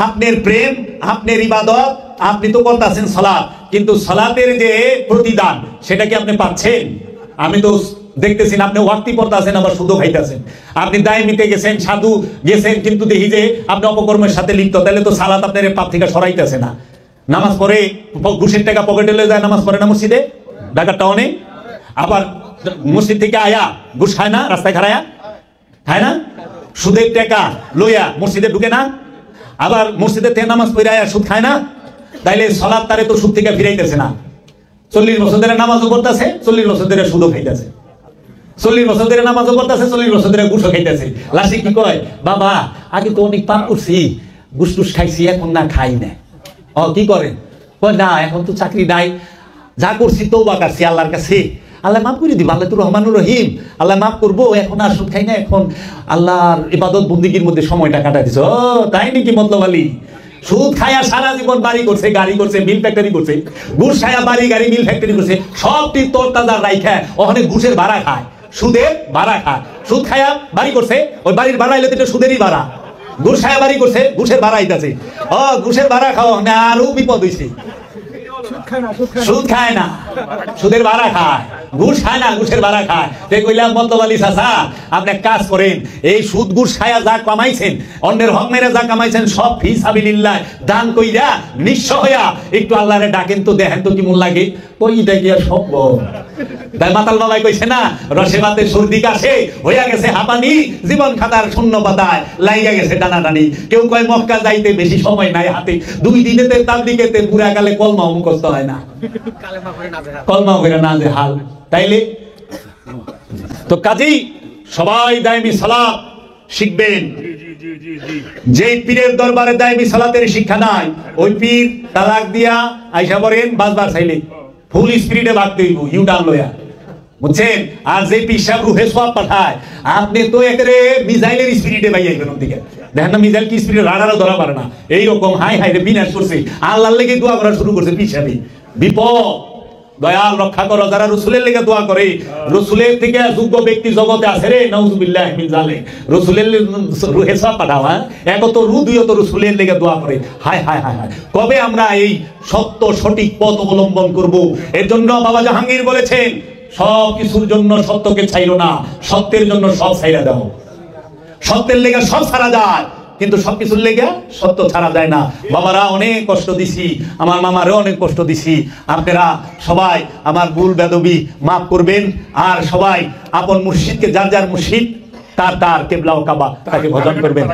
আপনার প্রেম, আপনার ইবাদত, আপনি তো করতেছেন সালাত, কিন্তু সালাতের যে প্রতিদান সেটা কি আপনি পাচ্ছেন? আমি তো দেখতেছি না, আপনি ওয়াক্তি পড়তেছেন আবার সুদও খাইতেছেন। আপনি দায়মিতে গেছেন, সাধু গেছেন, কিন্তু দেখি যে আপনি অপকর্মের সাথে লিপ্ত। তাহলে তো সালাত আপনার পাপ থেকে সরাইতেছে না। নামাজ পড়ে ঘুষের টাকা পকেটে লয়ে যায়, নামাজ পড়ে না মসজিদে, ঢাকার টাউনে। আবার মসজিদ থেকে আয়া ঘুষ খায় না, রাস্তায় খাড়ায়া খায় না, সুদের টাকা লইয়া মসজিদে ঢুকে না, আবার মসজিদের থেকে নামাজ পড়ে আয়া সুদ খায় না। তাইলে সালাত তারে তো সুদ থেকে ফিরাইতেছে না। 40 বছর ধরে নামাজও করতেছে, 40 বছর ধরে সুদও খাইতেছে, 40 বছর ধরে নামাজও করতেছে, 40 বছর ধরে ঘুষও খাইতেছে। লাস্টে কি কয়? বাবা আগে তো অনেক পাপ করছি, ঘুষ টুস খাইছি, এখন না খাই না। ও কি করেন? না এখন তো চাকরি নাই, যা করছি তওবা করছি আল্লাহর কাছে, আল্লাহ মাফ করে দিব, আল্লাহ তো রহমানুর রহিম, আল্লাহ মাফ করবো, এখন আর সুদ খাই না, এখন আল্লাহর ইবাদত বন্দিগির মধ্যে সময়টা কাটাই দিছ। ও তাই নাকি মতলব আলী? সুদ খায়া সারা জীবন বাড়ি করছে, গাড়ি করছে, মিল ফ্যাক্টরি করছে, ঘুষ খায়া বাড়ি গাড়ি মিল ফ্যাক্টরি করছে, সবটি তোর তাজা রাইখা ওখানে ঘুষের ভাড়া খায়, সুদের ভাড়া খায়। সুদ খায়া বাড়ি করছে, ওই বাড়ির ভাড়া এলে তো সুদেরই ভাড়া। ঘুষ খায়া বাড়ি করছে, ঘুষের ভাড়া আইতাছে। ও ঘুষের ভাড়া খাও না, আরো বিপদ হইছে। সুদ খায় না, সুদের ভাড়া খায়। ঘুষ খায় না, ঘুষের ভাড়া খায়। কইলাম মতলব আলী চাচা, আপনি এক কাজ করেন, এই সুদ ঘুষ খায়া যা কামাইছেন, অন্যের হক মেরে যা কামাইছেন, সব ফি সাবিলিল্লাহ দান কইরা নিঃস্ব হইয়া একটু আল্লাহরে ডাকেন তো, দেখেন তো কেমন লাগে। ওইটা কি আর সম্ভব? তাই মাতাল বাবাই কইছে না, রসে ভাতে সর্দি কাশে হইয়া গেছে হাঁপানি, জীবন খাতার শূন্য পাতায় লাইগা গেছে টানাটানি। কেউ কয় মক্কা যাইতে বেশি সময় নাই হাতে, 2 দিনেতে তার দিকেতে পুরা কালে কলমা মুখস্থ হয় না, কলমা করে না যে হাল। তাইলে তো কাজেই সবাই দায়মি সালাত শিখবেন। যে পীরের দরবারে দায়মি সালাতের শিক্ষা নাই, ওই পীর তালাক দিয়া আইসা পড়েন বাজবার চাইলে ফুল স্পিরিটে ভাগতে হইব, ইউটার্ন লয়া, বুঝছেন? আর যে পীর সাহেব রুহে সওয়াব পাঠায়, আপনি তো একেবারে মিসাইলের স্পিরিটে বাইয়াইবেন। ওদিকে দেখেন না মিসাইল কি স্পিরিটে, রাডারও ধরা পারে না। এইরকম হাই হাই রে বিনাশ করছে, আল্লাহর লেগে দোয়া করা শুরু করছে পীর সাহেব। বিপদ, দয়াল রক্ষা করো। যারা রসুলের লেগে দোয়া করে, রসুলের থেকে যোগ্য ব্যক্তি জগতে আছে রে, নাউজুবিল্লাহ মিন জালিক। রসুলের রুহে সওয়াব পাঠাও, হ্যাঁ, এক তো রু, দুই তো রসুলের লেগে দোয়া করে। হায় হায় হায় হায়, কবে আমরা এই সত্য সঠিক পথ অবলম্বন করব? এর জন্য বাবা জাহাঙ্গীর বলেছেন, সব কিছুর জন্য সত্যকে ছাইরো না, সত্যের জন্য সব ছাইরা দাও। সত্যের লেগে সব ছাড়া যায়, কিন্তু সবকিছুর লেগে সত্য ছাড়া যায় না। বাবারা অনেক কষ্ট দিছি, আমার মামারও অনেক কষ্ট দিছি। আপনারা সবাই আমার ভুল বেদবি মাফ করবেন। আর সবাই আপন মুর্শিদকে, যার যার মুর্শিদ তার তার কেবলা ও কাবা তাকে ভজন করবেন।